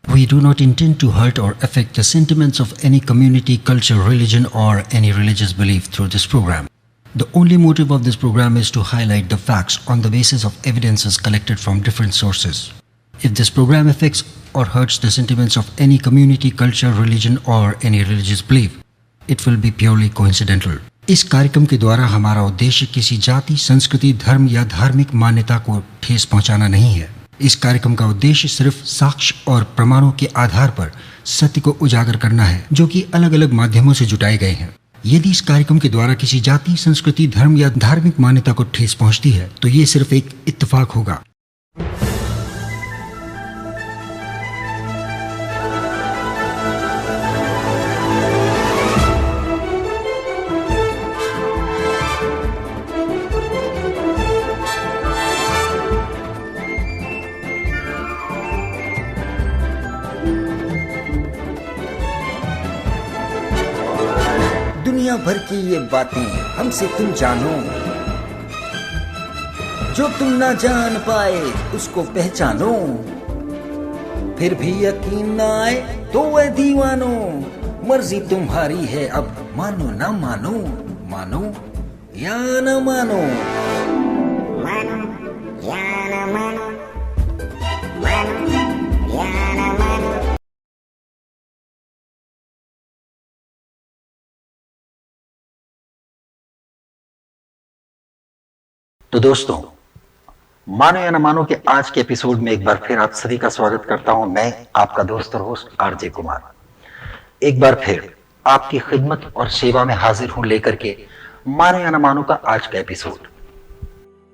We do not intend to hurt or affect the sentiments of any community, culture, religion, or any religious belief through this program. The only motive of this program is to highlight the facts on the basis of evidences collected from different sources. If this program affects or hurts the sentiments of any community, culture, religion, or any religious belief, it will be purely coincidental. इस कार्यक्रम के द्वारा हमारा उद्देश्य किसी जाति, संस्कृति, धर्म या धार्मिक मान्यता को ठेस पहुंचाना नहीं है। इस कार्यक्रम का उद्देश्य सिर्फ साक्ष्य और प्रमाणों के आधार पर सत्य को उजागर करना है, जो कि अलग अलग माध्यमों से जुटाए गए हैं। यदि इस कार्यक्रम के द्वारा किसी जाति, संस्कृति, धर्म या धार्मिक मान्यता को ठेस पहुंचती है तो ये सिर्फ एक इत्तेफाक होगा। दुनिया भर की ये बातें हमसे तुम जानो, जो तुम ना जान पाए उसको पहचानो, फिर भी यकीन ना आए तो वह दीवानो, मर्जी तुम्हारी है अब मानो ना मानो, मानो या ना मानो, मानो या ना मानो, मानो या ना मानो। तो दोस्तों, मानो या न मानो के आज के एपिसोड में एक बार फिर आप सभी का स्वागत करता हूं। मैं आपका दोस्त और होस्ट आरजे कुमार एक बार फिर आपकी खिदमत और सेवा में हाजिर हूं लेकर के मानो या न मानो का आज का एपिसोड।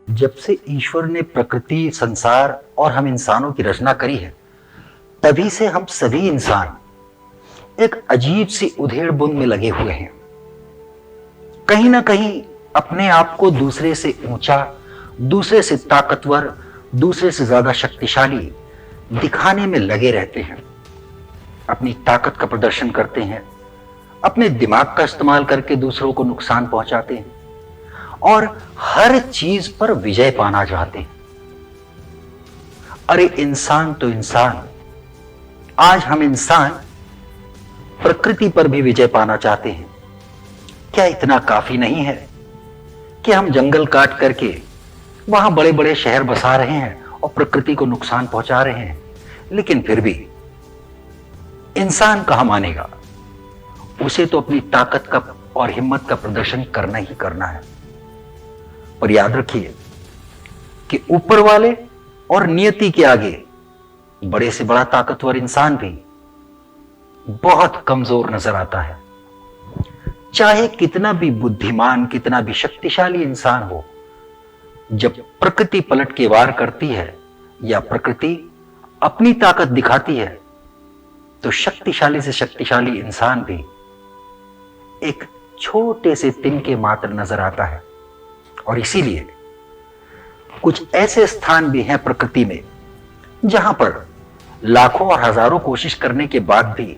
जब से ईश्वर ने प्रकृति, संसार और हम इंसानों की रचना करी है, तभी से हम सभी इंसान एक अजीब सी उधेड़ बुन में लगे हुए हैं। कहीं ना कहीं अपने आप को दूसरे से ऊंचा, दूसरे से ताकतवर, दूसरे से ज्यादा शक्तिशाली दिखाने में लगे रहते हैं। अपनी ताकत का प्रदर्शन करते हैं, अपने दिमाग का इस्तेमाल करके दूसरों को नुकसान पहुंचाते हैं और हर चीज पर विजय पाना चाहते हैं। अरे इंसान तो इंसान, आज हम इंसान प्रकृति पर भी विजय पाना चाहते हैं। क्या इतना काफी नहीं है कि हम जंगल काट करके वहां बड़े बड़े शहर बसा रहे हैं और प्रकृति को नुकसान पहुंचा रहे हैं, लेकिन फिर भी इंसान कहां मानेगा? उसे तो अपनी ताकत का और हिम्मत का प्रदर्शन करना ही करना है। पर याद रखिए कि ऊपर वाले और नियति के आगे बड़े से बड़ा ताकतवर इंसान भी बहुत कमजोर नजर आता है। चाहे कितना भी बुद्धिमान, कितना भी शक्तिशाली इंसान हो, जब प्रकृति पलट के वार करती है या प्रकृति अपनी ताकत दिखाती है, तो शक्तिशाली से शक्तिशाली इंसान भी एक छोटे से तिनके मात्र नजर आता है। और इसीलिए कुछ ऐसे स्थान भी हैं प्रकृति में जहां पर लाखों और हजारों कोशिश करने के बाद भी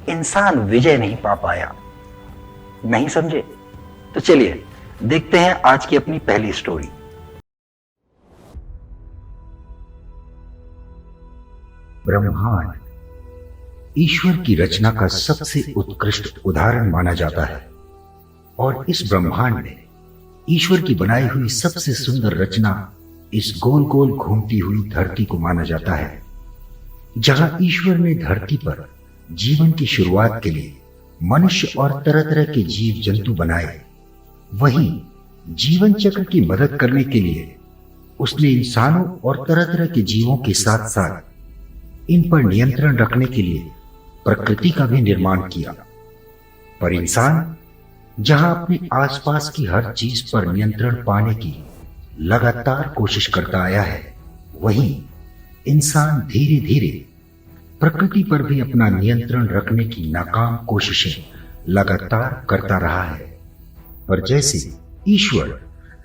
इंसान विजय नहीं पा पाया। नहीं समझे? तो चलिए देखते हैं आज की अपनी पहली स्टोरी। ब्रह्मांड ईश्वर की रचना का सबसे उत्कृष्ट उदाहरण माना जाता है और इस ब्रह्मांड में ईश्वर की बनाई हुई सबसे सुंदर रचना इस गोल गोल घूमती हुई धरती को माना जाता है। जहां ईश्वर ने धरती पर जीवन की शुरुआत के लिए मनुष्य और तरह तरह के जीव जंतु बनाए, वहीं जीवन चक्र की मदद करने के लिए उसने इंसानों और तरह तरह के जीवों के साथ साथ इन पर नियंत्रण रखने के लिए प्रकृति का भी निर्माण किया। पर इंसान जहां अपने आसपास की हर चीज पर नियंत्रण पाने की लगातार कोशिश करता आया है, वहीं इंसान धीरे धीरे प्रकृति पर भी अपना नियंत्रण रखने की नाकाम कोशिशें लगातार करता रहा है। पर जैसे ईश्वर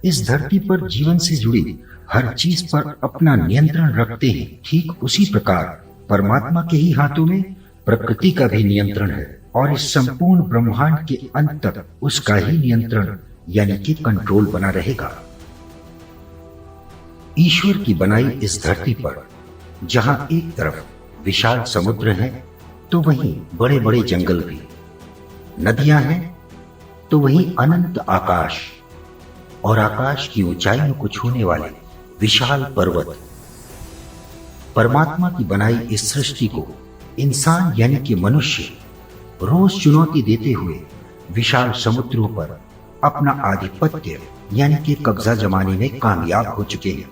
इस धरती पर जीवन से जुड़ी हर चीज पर अपना नियंत्रण रखते हैं, ठीक उसी प्रकार परमात्मा के ही हाथों में प्रकृति का भी नियंत्रण है और इस संपूर्ण ब्रह्मांड के अंत तक उसका ही नियंत्रण यानी कि कंट्रोल बना रहेगा। ईश्वर की बनाई इस धरती पर जहां एक तरफ विशाल समुद्र है तो वहीं बड़े बड़े जंगल भी, नदियां हैं तो वहीं अनंत आकाश, और आकाश की ऊंचाइयों को छूने वाले विशाल पर्वत। परमात्मा की बनाई इस सृष्टि को इंसान यानी कि मनुष्य रोज चुनौती देते हुए विशाल समुद्रों पर अपना आधिपत्य यानी कि कब्जा जमाने में कामयाब हो चुके हैं,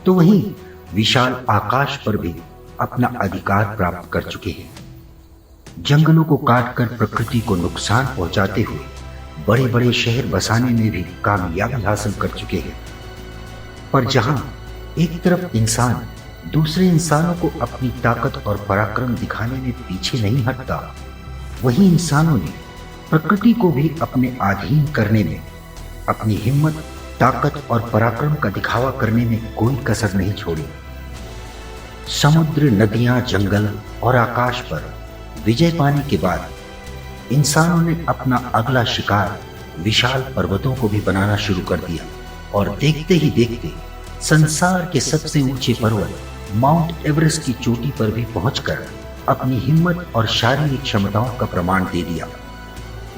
तो वहीं विशाल आकाश पर भी अपना अधिकार प्राप्त कर चुके हैं। जंगलों को काटकर प्रकृति को नुकसान पहुंचाते हुए बड़े बड़े शहर बसाने में भी कामयाबी हासिल कर चुके हैं। पर जहां एक तरफ इंसान दूसरे इंसानों को अपनी ताकत और पराक्रम दिखाने में पीछे नहीं हटता, वहीं इंसानों ने प्रकृति को भी अपने अधीन करने में अपनी हिम्मत, ताकत और पराक्रम का दिखावा करने में कोई कसर नहीं छोड़ी। समुद्र, नदियां, जंगल और आकाश पर विजय पाने के बाद इंसानों ने अपना अगला शिकार विशाल पर्वतों को भी बनाना शुरू कर दिया, और देखते ही देखते संसार के सबसे ऊंचे पर्वत माउंट एवरेस्ट की चोटी पर भी पहुंचकर अपनी हिम्मत और शारीरिक क्षमताओं का प्रमाण दे दिया।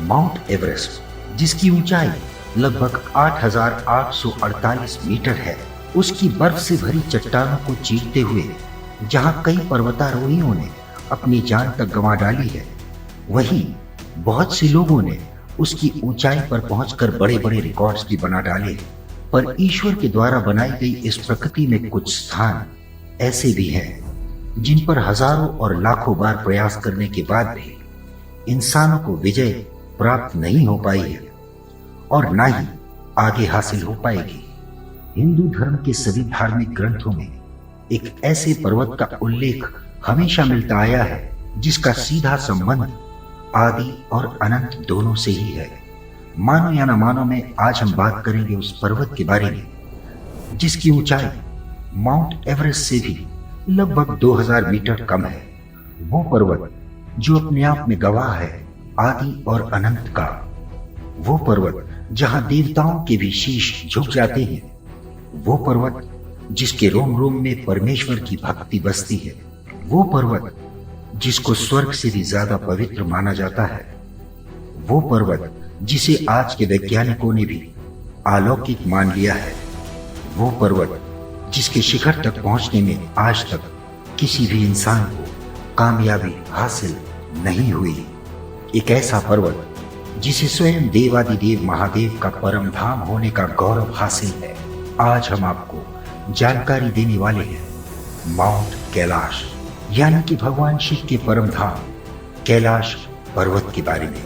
माउंट एवरेस्ट, जिसकी ऊंचाई लगभग 8,848 मीटर है, उसकी बर्फ से भरी चट्टानों को चीरते हुए जहां कई पर्वतारोहियों ने अपनी जान तक गंवा डाली है, वहीं बहुत से लोगों ने उसकी ऊंचाई पर पहुंचकर बड़े बड़े रिकॉर्ड्स भी बना डाले हैं। पर ईश्वर के द्वारा बनाई गई इस प्रकृति में कुछ स्थान ऐसे भी हैं जिन पर हजारों और लाखों बार प्रयास करने के बाद भी इंसानों को विजय प्राप्त नहीं हो पाई है और ना ही आगे हासिल हो पाएगी। हिंदू धर्म के सभी धार्मिक ग्रंथों में एक ऐसे पर्वत का उल्लेख हमेशा मिलता आया है जिसका सीधा संबंध आदि और अनंत दोनों से ही है। मानो या न मानो में आज हम बात करेंगे उस पर्वत के बारे में जिसकी ऊंचाई माउंट एवरेस्ट से भी लगभग 2000 मीटर कम है। वो पर्वत जो अपने आप में गवाह है आदि और अनंत का। वो पर्वत जहां देवताओं के भी शीश झुक जाते हैं। वो पर्वत जिसके रोम रोम में परमेश्वर की भक्ति बसती है। वो पर्वत जिसको स्वर्ग से भी ज्यादा पवित्र माना जाता है। वो पर्वत जिसे आज के वैज्ञानिकों ने भी अलौकिक मान लिया है। वो पर्वत जिसके शिखर तक पहुंचने में आज तक किसी भी इंसान को कामयाबी हासिल नहीं हुई। एक ऐसा पर्वत जिसे स्वयं देवादिदेव महादेव का परम धाम होने का गौरव हासिल है। आज हम आपको जानकारी देने वाले हैं माउंट कैलाश यानी कि भगवान शिव के परम धाम कैलाश पर्वत के बारे में।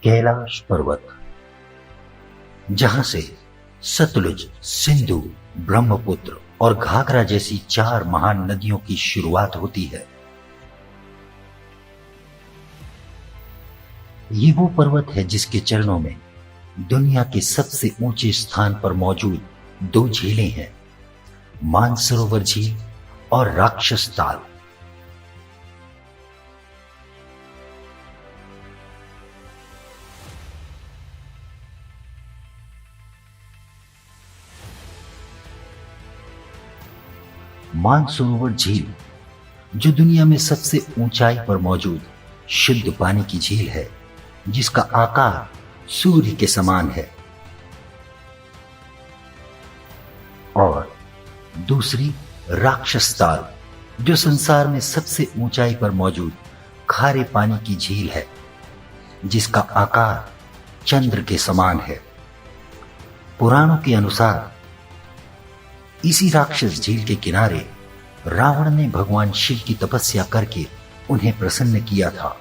कैलाश पर्वत, जहां से सतलुज, सिंधु, ब्रह्मपुत्र और घाघरा जैसी 4 महान नदियों की शुरुआत होती है। ये वो पर्वत है जिसके चरणों में दुनिया के सबसे ऊंचे स्थान पर मौजूद 2 झीलें हैं, मानसरोवर झील और राक्षस ताल। मानसरोवर झील जो दुनिया में सबसे ऊंचाई पर मौजूद शुद्ध पानी की झील है, जिसका आकार सूर्य के समान है, और दूसरी राक्षस ताल जो संसार में सबसे ऊंचाई पर मौजूद खारे पानी की झील है, जिसका आकार चंद्र के समान है। पुराणों के अनुसार इसी राक्षस झील के किनारे रावण ने भगवान शिव की तपस्या करके उन्हें प्रसन्न किया था।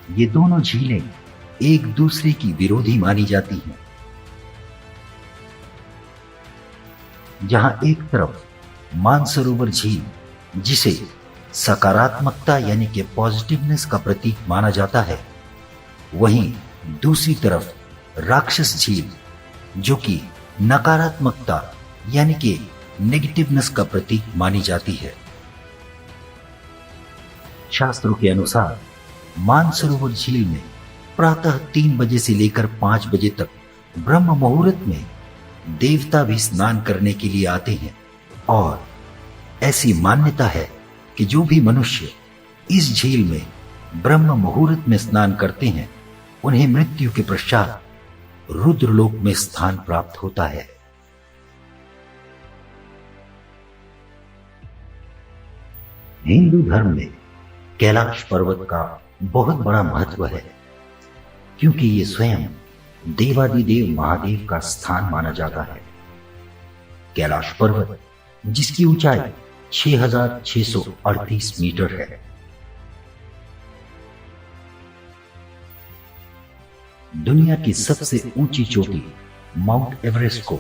ये दोनों झीलें एक दूसरे की विरोधी मानी जाती हैं। जहां एक तरफ मानसरोवर झील, जिसे सकारात्मकता यानी कि पॉजिटिवनेस का प्रतीक माना जाता है, वहीं दूसरी तरफ राक्षस झील, जो कि नकारात्मकता यानी कि नेगेटिवनेस का प्रतीक मानी जाती है। शास्त्रों के अनुसार मानसरोवर झील में प्रातः 3 बजे से लेकर 5 बजे तक ब्रह्म मुहूर्त में देवता भी स्नान करने के लिए आते हैं, और ऐसी मान्यता है कि जो भी मनुष्य इस झील में ब्रह्म मुहूर्त में स्नान करते हैं, उन्हें मृत्यु के पश्चात रुद्रलोक में स्थान प्राप्त होता है। हिंदू धर्म में कैलाश पर्वत का बहुत बड़ा महत्व है, क्योंकि ये स्वयं देवादिदेव महादेव का स्थान माना जाता है। कैलाश पर्वत, जिसकी ऊंचाई 6638 मीटर है, दुनिया की सबसे ऊंची चोटी माउंट एवरेस्ट को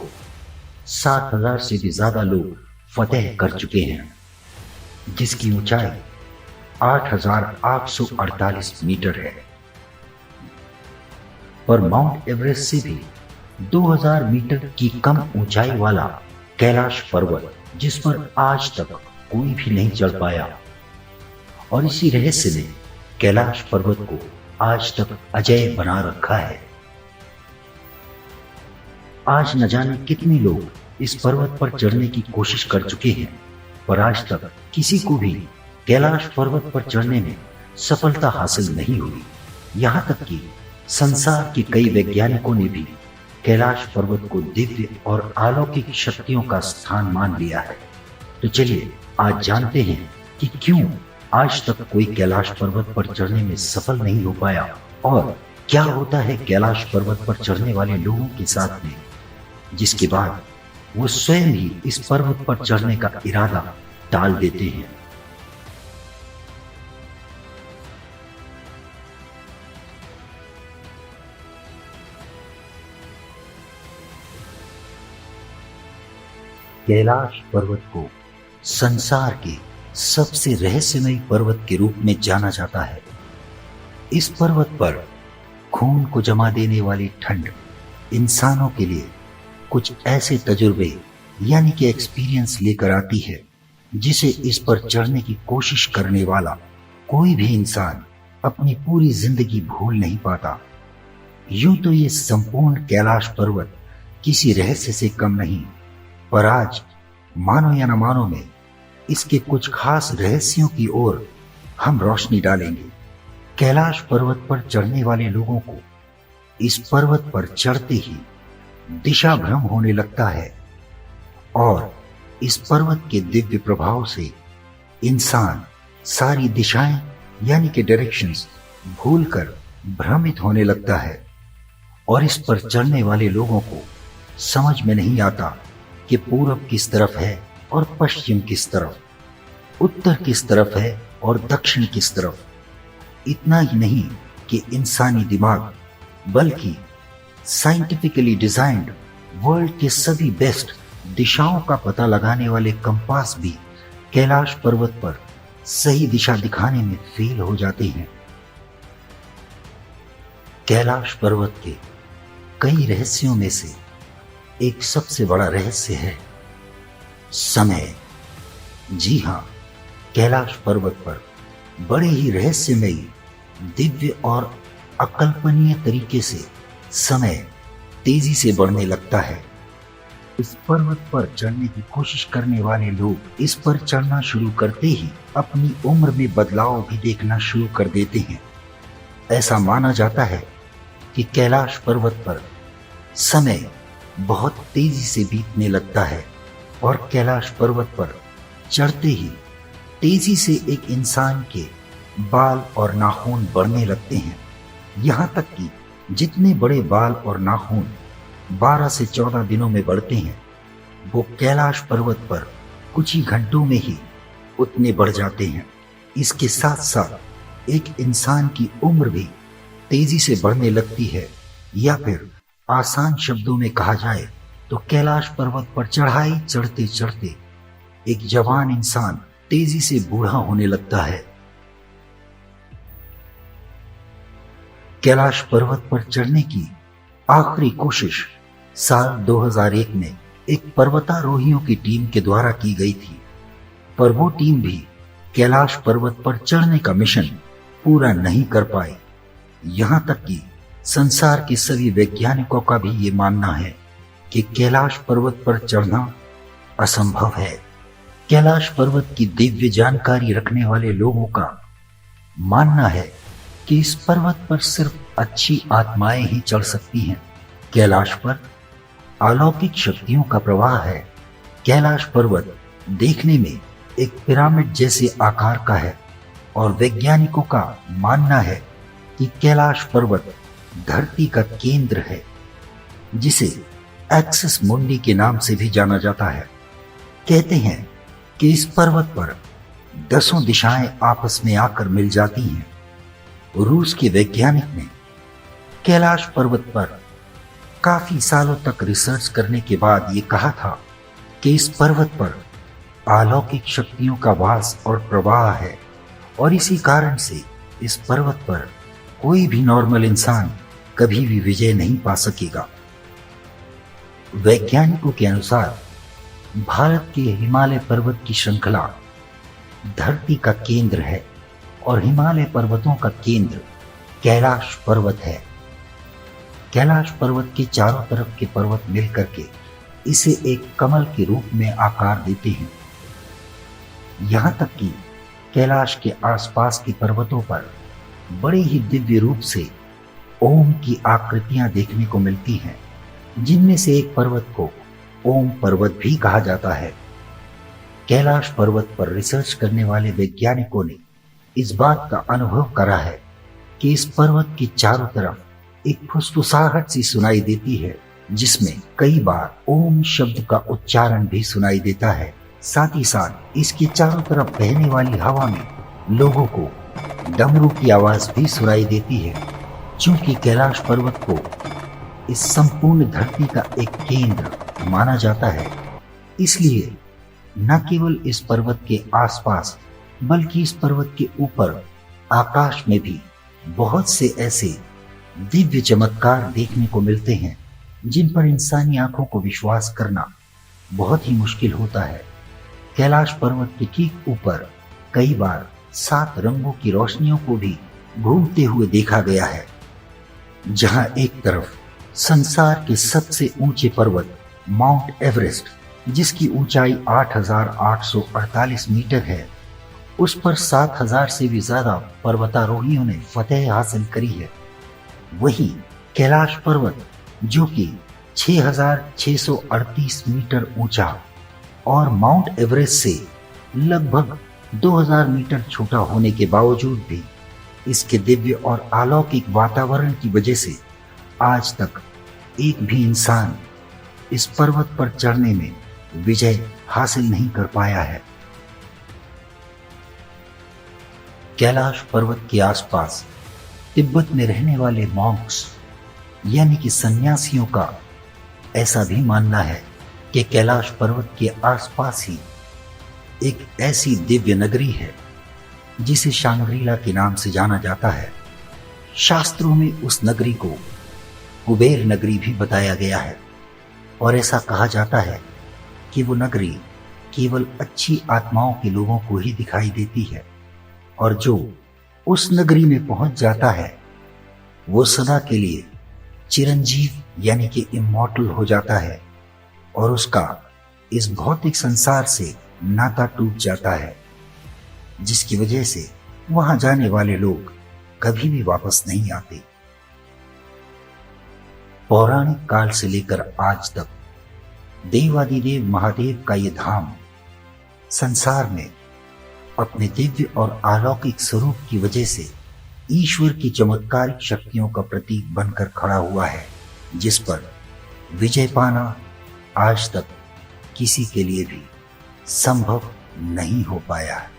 7000 से भी ज्यादा लोग फतेह कर चुके हैं, जिसकी ऊंचाई 8848 मीटर है। पर माउंट एवरेस्ट से भी 2000 मीटर की कम ऊंचाई वाला कैलाश पर्वत, जिस पर आज तक कोई भी नहीं चढ़ पाया, और इसी रहस्य ने कैलाश पर्वत को आज तक अजेय बना रखा है। आज न जाने कितने लोग इस पर्वत पर चढ़ने की कोशिश कर चुके हैं, पर आज तक किसी को भी कैलाश पर्वत पर चढ़ने में सफलता हासिल नहीं हुई। यहां तक कि संसार के कई वैज्ञानिकों ने भी कैलाश पर्वत को दिव्य और अलौकिक शक्तियों का स्थान मान लिया है। तो चलिए आज जानते हैं कि क्यों आज तक कोई कैलाश पर्वत पर चढ़ने में सफल नहीं हो पाया, और क्या होता है कैलाश पर्वत पर चढ़ने वाले लोगों के साथ में, जिसके बाद वो स्वयं ही इस पर्वत पर चढ़ने का इरादा टाल देते हैं। कैलाश पर्वत को संसार के सबसे रहस्यमयी पर्वत के रूप में जाना जाता है। इस पर्वत पर खून को जमा देने वाली ठंड इंसानों के लिए कुछ ऐसे तजुर्बे यानी कि एक्सपीरियंस लेकर आती है, जिसे इस पर चढ़ने की कोशिश करने वाला कोई भी इंसान अपनी पूरी जिंदगी भूल नहीं पाता। यूं तो ये संपूर्ण कैलाश पर्वत किसी रहस्य से कम नहीं, पर आज मानो या न मानो में इसके कुछ खास रहस्यों की ओर हम रोशनी डालेंगे। कैलाश पर्वत पर चढ़ने वाले लोगों को इस पर्वत पर चढ़ते ही दिशा भ्रम होने लगता है, और इस पर्वत के दिव्य प्रभाव से इंसान सारी दिशाएं यानी कि डायरेक्शंस भूलकर भ्रमित होने लगता है, और इस पर चढ़ने वाले लोगों को समझ में नहीं आता कि पूरब किस तरफ है और पश्चिम किस तरफ, उत्तर किस तरफ है और दक्षिण किस तरफ। इतना ही नहीं कि इंसानी दिमाग, बल्कि साइंटिफिकली डिजाइंड वर्ल्ड के सभी बेस्ट दिशाओं का पता लगाने वाले कंपास भी कैलाश पर्वत पर सही दिशा दिखाने में फेल हो जाते हैं। कैलाश पर्वत के कई रहस्यों में से एक सबसे बड़ा रहस्य है समय। जी हां, कैलाश पर्वत पर बड़े ही रहस्यमयी, दिव्य और अकल्पनीय तरीके से समय तेजी से बढ़ने लगता है। इस पर्वत पर चढ़ने की कोशिश करने वाले लोग इस पर चढ़ना शुरू करते ही अपनी उम्र में बदलाव भी देखना शुरू कर देते हैं। ऐसा माना जाता है कि कैलाश पर्वत पर समय बहुत तेजी से बीतने लगता है, और कैलाश पर्वत पर चढ़ते ही तेजी से एक इंसान के बाल और नाखून बढ़ने लगते हैं। यहां तक कि जितने बड़े बाल और नाखून 12 से 14 दिनों में बढ़ते हैं, वो कैलाश पर्वत पर कुछ ही घंटों में ही उतने बढ़ जाते हैं। इसके साथ साथ एक इंसान की उम्र भी तेजी से बढ़ने लगती है, या फिर आसान शब्दों में कहा जाए तो कैलाश पर्वत पर चढ़ाई चढ़ते चढ़ते एक जवान इंसान तेजी से बूढ़ा होने लगता है। कैलाश पर्वत पर चढ़ने की आखिरी कोशिश साल 2001 में एक पर्वतारोहियों की टीम के द्वारा की गई थी, पर वो टीम भी कैलाश पर्वत पर चढ़ने का मिशन पूरा नहीं कर पाई। यहां तक कि संसार के सभी वैज्ञानिकों का भी ये मानना है कि कैलाश पर्वत पर चढ़ना असंभव है। कैलाश पर्वत की दिव्य जानकारी रखने वाले लोगों का मानना है कि इस पर्वत पर सिर्फ अच्छी आत्माएं ही चढ़ सकती हैं। कैलाश पर अलौकिक शक्तियों का प्रवाह है। कैलाश पर्वत देखने में एक पिरामिड जैसे आकार का है और वैज्ञानिकों का मानना है कि कैलाश पर्वत धरती का केंद्र है, जिसे एक्सिस मुंडी के नाम से भी जाना जाता है। कहते हैं कि इस पर्वत पर 10 दिशाएं आपस में आकर मिल जाती हैं। रूस के वैज्ञानिक ने कैलाश पर्वत पर काफी सालों तक रिसर्च करने के बाद ये कहा था कि इस पर्वत पर अलौकिक शक्तियों का वास और प्रवाह है, और इसी कारण से इस पर्वत पर कोई भी नॉर्मल इंसान कभी भी विजय नहीं पा सकेगा। वैज्ञानिकों के अनुसार भारत के हिमालय पर्वत की श्रृंखला धरती का केंद्र है और हिमालय पर्वतों का केंद्र कैलाश पर्वत है। कैलाश पर्वत के चारों तरफ के पर्वत मिलकर के इसे एक कमल के रूप में आकार देते हैं। यहां तक कि कैलाश के आसपास के पर्वतों पर बड़े ही दिव्य रूप से ओम की आकृतियां देखने को मिलती हैं, जिनमें से एक पर्वत को ओम पर्वत भी कहा जाता है। कैलाश पर्वत पर रिसर्च करने वाले वैज्ञानिकों ने इस बात का अनुभव करा है कि इस पर्वत के चारों तरफ एक फुसफुसाहट सी सुनाई देती है, जिसमें कई बार ओम शब्द का उच्चारण भी सुनाई देता है। साथ ही साथ इसके चारों तरफ बहने वाली हवा में लोगों को डमरू की आवाज भी सुनाई देती है। चूंकि कैलाश पर्वत को इस संपूर्ण धरती का एक केंद्र माना जाता है, इसलिए न केवल इस पर्वत के आसपास बल्कि इस पर्वत के ऊपर आकाश में भी बहुत से ऐसे दिव्य चमत्कार देखने को मिलते हैं जिन पर इंसानी आंखों को विश्वास करना बहुत ही मुश्किल होता है। कैलाश पर्वत के ठीक ऊपर कई बार 7 रंगों की रोशनियों को भी घूमते हुए देखा गया है। जहां एक तरफ संसार के सबसे ऊंचे पर्वत माउंट एवरेस्ट, जिसकी ऊंचाई 8,848 मीटर है, उस पर 7,000 से भी ज्यादा पर्वतारोहियों ने फतेह हासिल करी है। वहीं कैलाश पर्वत, जो कि 6,638 मीटर ऊंचा और माउंट एवरेस्ट से लगभग 2,000 मीटर छोटा होने के बावजूद भी इसके दिव्य और अलौकिक वातावरण की वजह से आज तक एक भी इंसान इस पर्वत पर चढ़ने में विजय हासिल नहीं कर पाया है। कैलाश पर्वत के आसपास तिब्बत में रहने वाले मॉन्क्स यानी कि सन्यासियों का ऐसा भी मानना है कि कैलाश पर्वत के आसपास ही एक ऐसी दिव्य नगरी है जिसे शांग्रीला के नाम से जाना जाता है। शास्त्रों में उस नगरी को कुबेर नगरी भी बताया गया है और ऐसा कहा जाता है कि वो नगरी केवल अच्छी आत्माओं के लोगों को ही दिखाई देती है और जो उस नगरी में पहुंच जाता है वो सदा के लिए चिरंजीव यानी कि इमॉर्टल हो जाता है और उसका इस भौतिक संसार से नाता टूट जाता है, जिसकी वजह से वहां जाने वाले लोग कभी भी वापस नहीं आते। पौराणिक काल से लेकर आज तक देवादिदेव महादेव का ये धाम संसार में अपने दिव्य और अलौकिक स्वरूप की वजह से ईश्वर की चमत्कारिक शक्तियों का प्रतीक बनकर खड़ा हुआ है, जिस पर विजय पाना आज तक किसी के लिए भी संभव नहीं हो पाया है।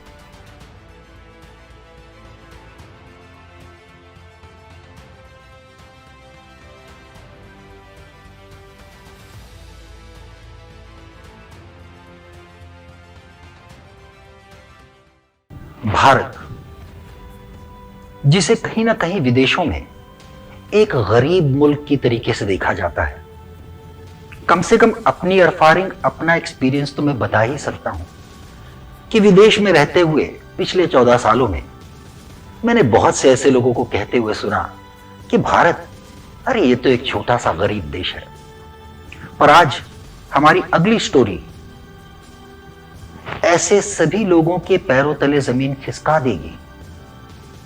भारत, जिसे कहीं ना कहीं विदेशों में एक गरीब मुल्क की तरीके से देखा जाता है, कम से कम अपनी अरफारिंग, अपना एक्सपीरियंस तो मैं बता ही सकता हूं कि विदेश में रहते हुए पिछले 14 सालों में मैंने बहुत से ऐसे लोगों को कहते हुए सुना कि भारत, अरे ये तो एक छोटा सा गरीब देश है। पर आज हमारी अगली स्टोरी ऐसे सभी लोगों के पैरों तले जमीन खिसका देगी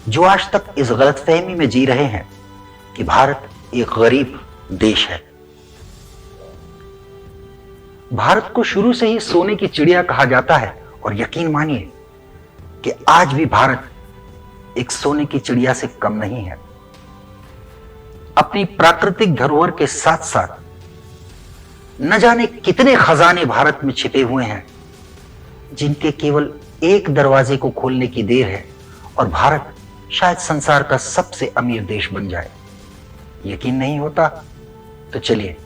जो आज तक इस गलतफहमी में जी रहे हैं कि भारत एक गरीब देश है। भारत को शुरू से ही सोने की चिड़िया कहा जाता है और यकीन मानिए कि आज भी भारत एक सोने की चिड़िया से कम नहीं है। अपनी प्राकृतिक धरोहर के साथ साथ न जाने कितने खजाने भारत में छिपे हुए हैं जिनके केवल एक दरवाजे को खोलने की देर है और भारत शायद संसार का सबसे अमीर देश बन जाए। यकीन नहीं होता तो चलिए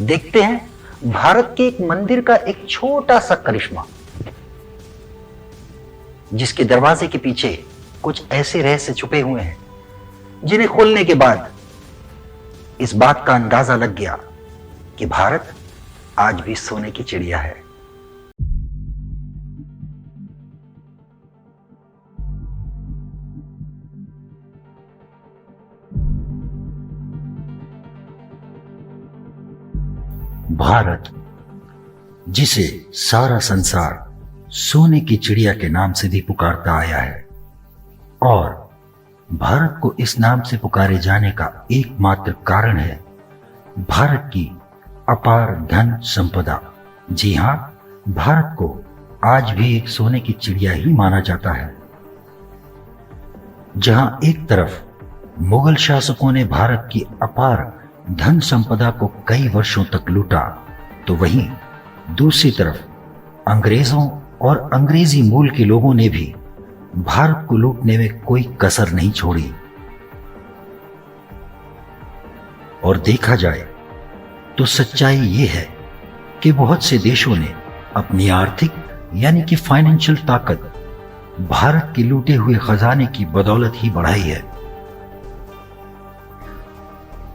देखते हैं भारत के एक मंदिर का एक छोटा सा करिश्मा, जिसके दरवाजे के पीछे कुछ ऐसे रहस्य छुपे हुए हैं जिन्हें खोलने के बाद इस बात का अंदाजा लग गया कि भारत आज भी सोने की चिड़िया है। भारत, जिसे सारा संसार सोने की चिड़िया के नाम से भी पुकारता आया है, और भारत को इस नाम से पुकारे जाने का एकमात्र कारण है भारत की अपार धन संपदा। जी हां, भारत को आज भी एक सोने की चिड़िया ही माना जाता है। जहां एक तरफ मुगल शासकों ने भारत की अपार धन संपदा को कई वर्षों तक लूटा, तो वहीं दूसरी तरफ अंग्रेजों और अंग्रेजी मूल के लोगों ने भी भारत को लूटने में कोई कसर नहीं छोड़ी। और देखा जाए तो सच्चाई यह है कि बहुत से देशों ने अपनी आर्थिक यानी कि फाइनेंशियल ताकत भारत के लूटे हुए खजाने की बदौलत ही बढ़ाई है।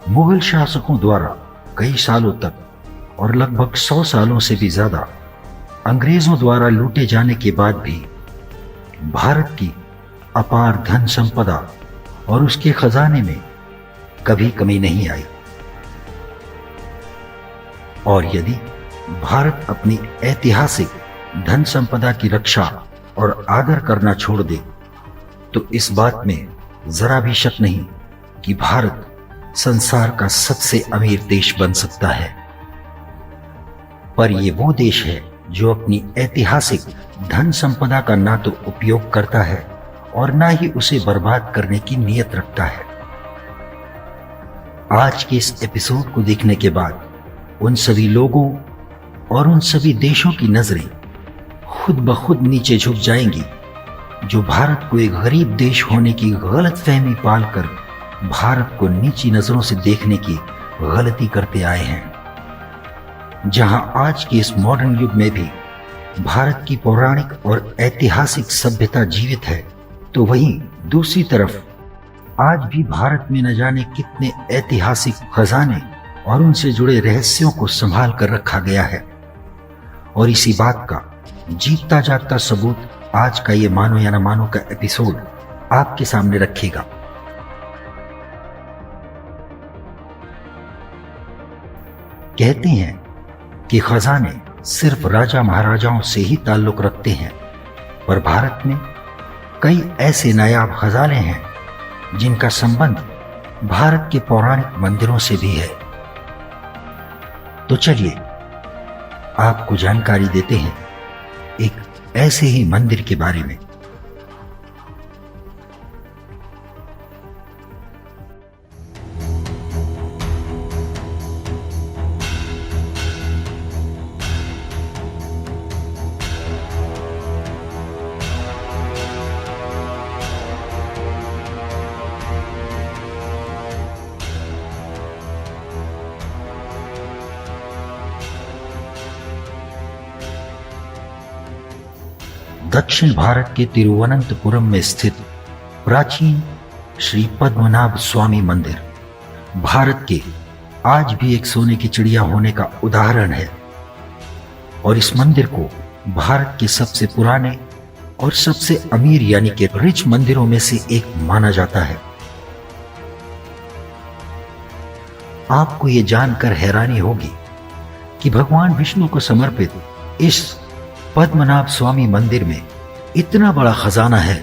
मुगल शासकों द्वारा कई सालों तक और लगभग 100 सालों से भी ज्यादा अंग्रेजों द्वारा लूटे जाने के बाद भी भारत की अपार धन संपदा और उसके खजाने में कभी कमी नहीं आई। और यदि भारत अपनी ऐतिहासिक धन संपदा की रक्षा और आदर करना छोड़ दे तो इस बात में जरा भी शक नहीं कि भारत संसार का सबसे अमीर देश बन सकता है। पर यह वो देश है जो अपनी ऐतिहासिक धन संपदा का ना तो उपयोग करता है और ना ही उसे बर्बाद करने की नीयत रखता है। आज के इस एपिसोड को देखने के बाद उन सभी लोगों और उन सभी देशों की नजरें खुद ब खुद नीचे झुक जाएंगी जो भारत को एक गरीब देश होने की गलत फहमी पालकर भारत को नीची नजरों से देखने की गलती करते आए हैं। जहां आज के इस मॉडर्न युग में भी भारत की पौराणिक और ऐतिहासिक सभ्यता जीवित है, तो वहीं दूसरी तरफ आज भी भारत में न जाने कितने ऐतिहासिक खजाने और उनसे जुड़े रहस्यों को संभाल कर रखा गया है। और इसी बात का जीतता जागता सबूत आज का ये मानो या न मानो का एपिसोड आपके सामने रखेगा। कहते हैं कि खजाने सिर्फ राजा महाराजाओं से ही ताल्लुक रखते हैं, पर भारत में कई ऐसे नायाब खजाने हैं जिनका संबंध भारत के पौराणिक मंदिरों से भी है। तो चलिए आपको जानकारी देते हैं एक ऐसे ही मंदिर के बारे में। दक्षिण भारत के तिरुवनंतपुरम में स्थित प्राचीन श्री पद्मनाभ स्वामी मंदिर भारत के आज भी एक सोने की चिड़िया होने का उदाहरण है और इस मंदिर को भारत के सबसे पुराने और सबसे अमीर यानी कि रिच मंदिरों में से एक माना जाता है। आपको यह जानकर हैरानी होगी कि भगवान विष्णु को समर्पित इस पद्मनाभ स्वामी मंदिर में इतना बड़ा खजाना है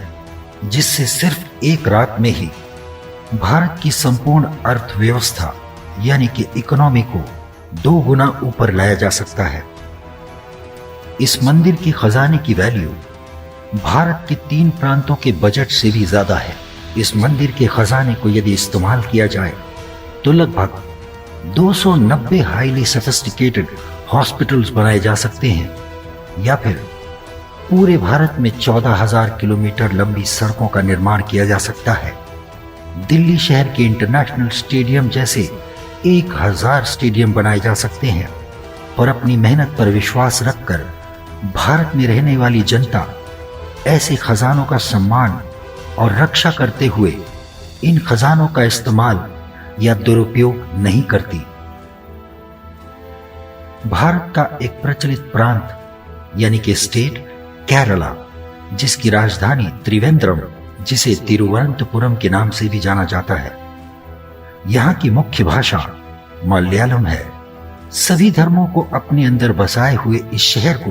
जिससे सिर्फ एक रात में ही भारत की संपूर्ण अर्थव्यवस्था यानी कि इकोनॉमी को 2 गुना ऊपर लाया जा सकता है। इस मंदिर के खजाने की वैल्यू भारत के 3 प्रांतों के बजट से भी ज्यादा है। इस मंदिर के खजाने को यदि इस्तेमाल किया जाए तो लगभग 290 हाईली सोफिस्टिकेटेड हॉस्पिटल्स बनाए जा सकते हैं या फिर पूरे भारत में 14,000 किलोमीटर लंबी सड़कों का निर्माण किया जा सकता है। दिल्ली शहर के इंटरनेशनल स्टेडियम जैसे 1000 स्टेडियम बनाए जा सकते हैं और अपनी मेहनत पर विश्वास रखकर भारत में रहने वाली जनता ऐसे खजानों का सम्मान और रक्षा करते हुए इन खजानों का इस्तेमाल या दुरुपयोग नहीं करती। भारत का एक प्रचलित प्रांत यानी कि स्टेट केरला, जिसकी राजधानी त्रिवेंद्रम जिसे तिरुवनंतपुरम के नाम से भी जाना जाता है, यहाँ की मुख्य भाषा मलयालम है। सभी धर्मों को अपने अंदर बसाए हुए इस शहर को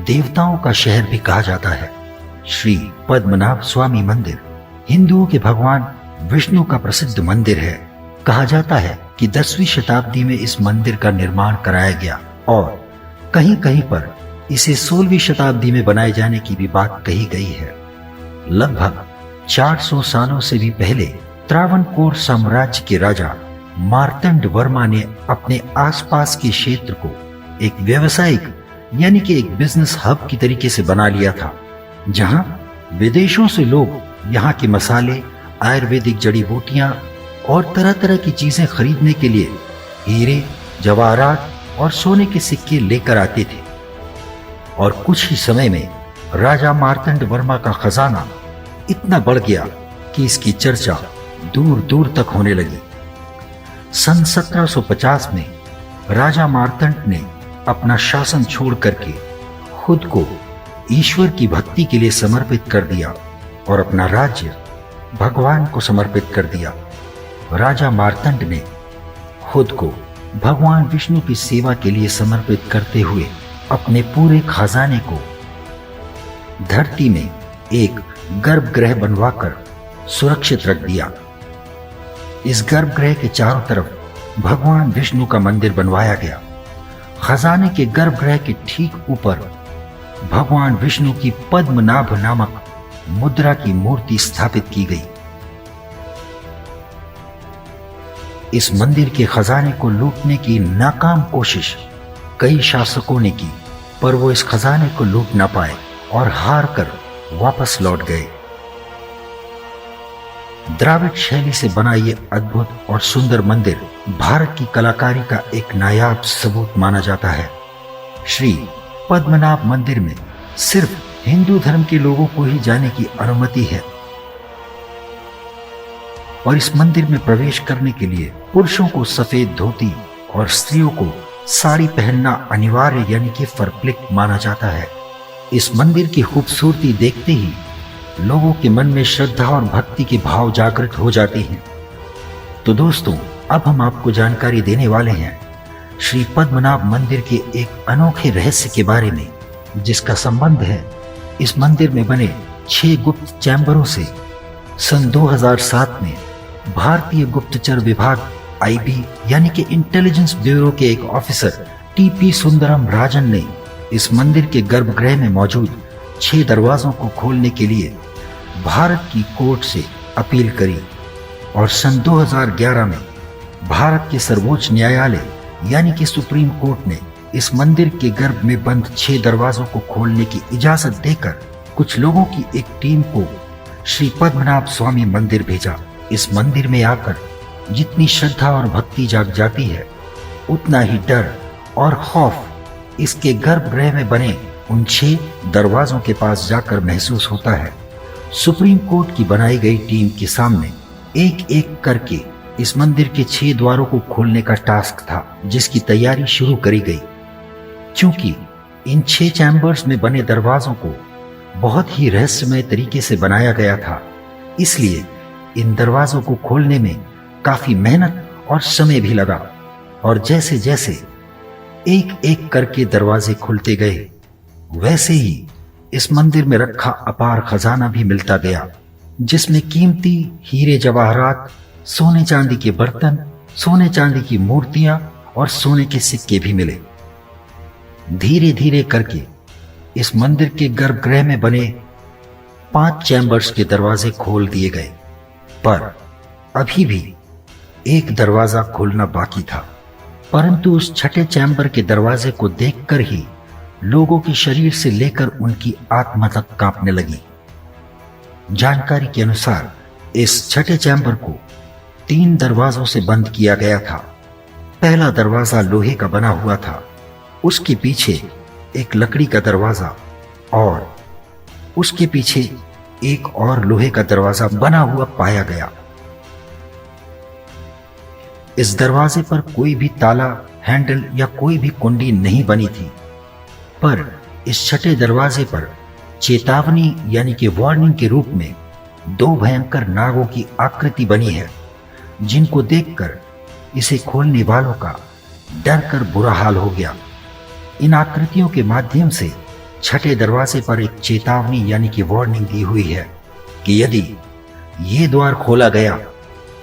देवताओं का शहर भी कहा जाता है। श्री पद्मनाभ स्वामी मंदिर हिंदुओं के भगवान विष्णु का प्रसिद्ध मंदिर है। कहा जाता है कि 10वीं शताब्दी में इस मंदिर का निर्माण कराया गया और कहीं कहीं पर इसे 16वीं शताब्दी में बनाए जाने की भी बात कही गई है। लगभग 400 सालों से भी पहले त्रावणकोर साम्राज्य के राजा मार्तंड वर्मा ने अपने आसपास के क्षेत्र को एक व्यावसायिक यानी कि एक बिजनेस हब की तरीके से बना लिया था, जहां विदेशों से लोग यहाँ के मसाले, आयुर्वेदिक जड़ी बूटियां और तरह तरह की चीजें खरीदने के लिए हीरे, जवाहरात और सोने के सिक्के लेकर आते थे और कुछ ही समय में राजा मार्तंड वर्मा का खजाना इतना बढ़ गया कि इसकी चर्चा दूर दूर तक होने लगी। सन 1750 में राजा मार्तंड ने अपना शासन छोड़ करके खुद को ईश्वर की भक्ति के लिए समर्पित कर दिया और अपना राज्य भगवान को समर्पित कर दिया। राजा मार्तंड ने खुद को भगवान विष्णु की सेवा के लिए समर्पित करते हुए अपने पूरे खजाने को धरती में एक गर्भगृह बनवाकर सुरक्षित रख दिया। इस गर्भगृह के चारों तरफ भगवान विष्णु का मंदिर बनवाया गया। खजाने के गर्भगृह के ठीक ऊपर भगवान विष्णु की पद्मनाभ नामक मुद्रा की मूर्ति स्थापित की गई। इस मंदिर के खजाने को लूटने की नाकाम कोशिश कई शासकों ने की, पर वो इस खजाने को लूट ना पाए और हार कर वापस लौट गए। द्राविड़ शैली से बना ये अद्भुत और सुंदर मंदिर भारत की कलाकारी का एक नायाब सबूत माना जाता है। श्री पद्मनाभ मंदिर में सिर्फ हिंदू धर्म के लोगों को ही जाने की अनुमति है और इस मंदिर में प्रवेश करने के लिए पुरुषों को सफेद धोती और स्त्रियों को साड़ी पहनना अनिवार्य यानी कि फरप्लिक माना जाता है। इस मंदिर की खूबसूरती देखते ही लोगों के मन में श्रद्धा और भक्ति के भाव जागृत हो जाते हैं। तो दोस्तों, अब हम आपको जानकारी देने वाले हैं श्री पद्मनाभ मंदिर के एक अनोखे रहस्य के बारे में, जिसका संबंध है इस मंदिर में बने 6 गुप्त चैम्बरों से। सन 2007 में भारतीय गुप्तचर विभाग आईबी यानी कि इंटेलिजेंस ब्यूरो के एक ऑफिसर टीपी सुंदरम राजन ने इस मंदिर के गर्भगृह में मौजूद 6 दरवाजों को खोलने के लिए भारत की कोर्ट से अपील करी और सन 2011 में भारत के सर्वोच्च न्यायालय यानी कि सुप्रीम कोर्ट ने इस मंदिर के गर्भ में बंद 6 दरवाजों को खोलने की इजाजत देकर कुछ लोगों की एक टीम को श्री पद्मनाभ स्वामी मंदिर भेजा। इस मंदिर में आकर जितनी श्रद्धा और भक्ति जाग जाती है, उतना ही डर और खौफ इसके गर्भगृह में बने उन 6 दरवाजों के पास जाकर महसूस होता है सुप्रीम कोर्ट की बनाई गई टीम के सामने एक एक करके इस मंदिर के 6 द्वारों को खोलने का टास्क था, जिसकी तैयारी शुरू करी गई। क्योंकि इन 6 चैम्बर्स में बने दरवाजों को बहुत ही रहस्यमय तरीके से बनाया गया था, इसलिए इन दरवाजों को खोलने में काफी मेहनत और समय भी लगा। और जैसे जैसे एक एक करके दरवाजे खुलते गए, वैसे ही इस मंदिर में रखा अपार खजाना भी मिलता गया, जिसमें कीमती हीरे जवाहरात, सोने चांदी के बर्तन, सोने चांदी की मूर्तियां और सोने के सिक्के भी मिले। धीरे धीरे करके इस मंदिर के गर्भगृह में बने 5 चैम्बर्स के दरवाजे खोल दिए गए, पर अभी भी एक दरवाजा खोलना बाकी था। परंतु उस छठे चैम्बर के दरवाजे को देखकर ही लोगों के शरीर से लेकर उनकी आत्मा तक कांपने लगी। जानकारी के अनुसार इस छठे चैम्बर को 3 दरवाजों से बंद किया गया था। पहला दरवाजा लोहे का बना हुआ था, उसके पीछे एक लकड़ी का दरवाजा और उसके पीछे एक और लोहे का दरवाजा बना हुआ पाया गया। इस दरवाजे पर कोई भी ताला, हैंडल या कोई भी कुंडी नहीं बनी थी, पर इस छठे दरवाजे पर चेतावनी यानी कि वार्निंग के रूप में 2 भयंकर नागों की आकृति बनी है, जिनको देखकर इसे खोलने वालों का डर कर बुरा हाल हो गया। इन आकृतियों के माध्यम से छठे दरवाजे पर एक चेतावनी यानी कि वार्निंग दी हुई है कि यदि ये द्वार खोला गया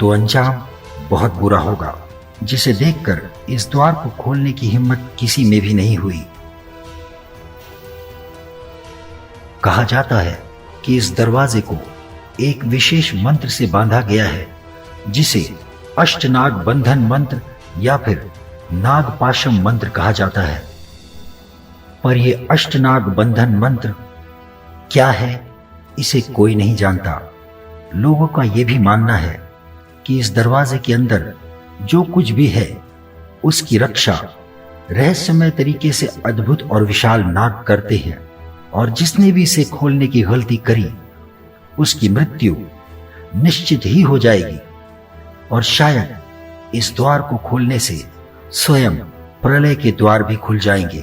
तो अंजाम बहुत बुरा होगा, जिसे देखकर इस द्वार को खोलने की हिम्मत किसी में भी नहीं हुई। कहा जाता है कि इस दरवाजे को एक विशेष मंत्र से बांधा गया है, जिसे अष्टनाग बंधन मंत्र या फिर नागपाशम मंत्र कहा जाता है। पर यह अष्टनाग बंधन मंत्र क्या है, इसे कोई नहीं जानता। लोगों का यह भी मानना है कि इस दरवाजे के अंदर जो कुछ भी है, उसकी रक्षा रहस्यमय तरीके से अद्भुत और विशाल नाग करते हैं, और जिसने भी इसे खोलने की गलती करी उसकी मृत्यु निश्चित ही हो जाएगी, और शायद इस द्वार को खोलने से स्वयं प्रलय के द्वार भी खुल जाएंगे।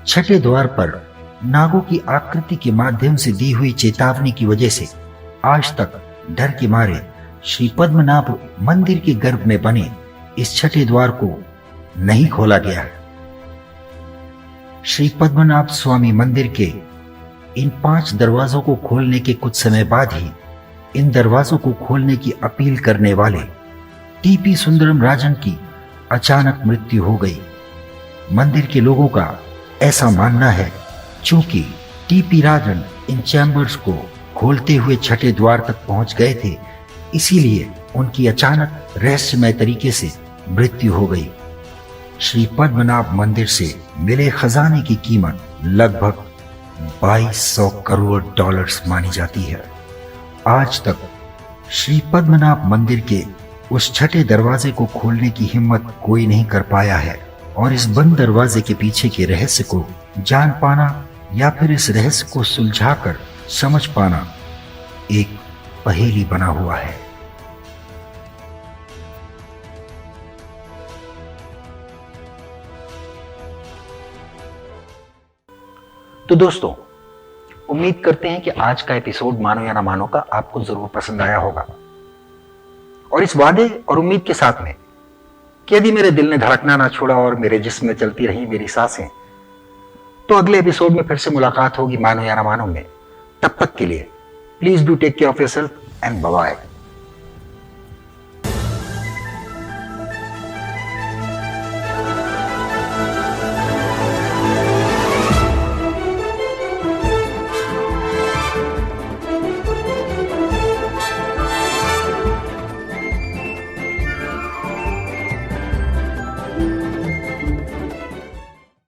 छठे द्वार पर नागों की आकृति के माध्यम से दी हुई चेतावनी की वजह से आज तक डर के मारे श्री पद्मनाभ मंदिर के गर्भ में बने इस छठे द्वार को नहीं खोला गया। श्री पद्मनाभ स्वामी मंदिर के इन 5 दरवाजों को खोलने के कुछ समय बाद ही इन दरवाजों को खोलने की अपील करने वाले टीपी सुंदरम राजन की अचानक मृत्यु हो गई। मंदिर के लोगों का ऐसा मानना है, चूंकि टीपी राजन इन चैम्बर्स को खोलते हुए छठे द्वार तक पहुंच गए थे, इसीलिए उनकी अचानक रहस्यमय तरीके से मृत्यु हो गई। श्री पद्मनाभ मंदिर से मिले खजाने की कीमत लगभग 2200 करोड़ डॉलर्स मानी जाती है। आज तक श्री पद्मनाभ मंदिर के उस छठे दरवाजे को खोलने की हिम्मत कोई नहीं कर पाया है, और इस बंद दरवाजे के पीछे के रहस्य को जान पाना या फिर इस रहस्य को सुलझाकर समझ पाना एक पहेली बना हुआ है। तो दोस्तों, उम्मीद करते हैं कि आज का एपिसोड मानो या ना मानो का आपको जरूर पसंद आया होगा, और इस वादे और उम्मीद के साथ में कि यदि मेरे दिल ने धड़कना ना छोड़ा और मेरे जिस्म में चलती रही मेरी सांसें, तो अगले एपिसोड में फिर से मुलाकात होगी मानो या ना मानो में। तब तक के लिए please do take care of yourself and bye bye.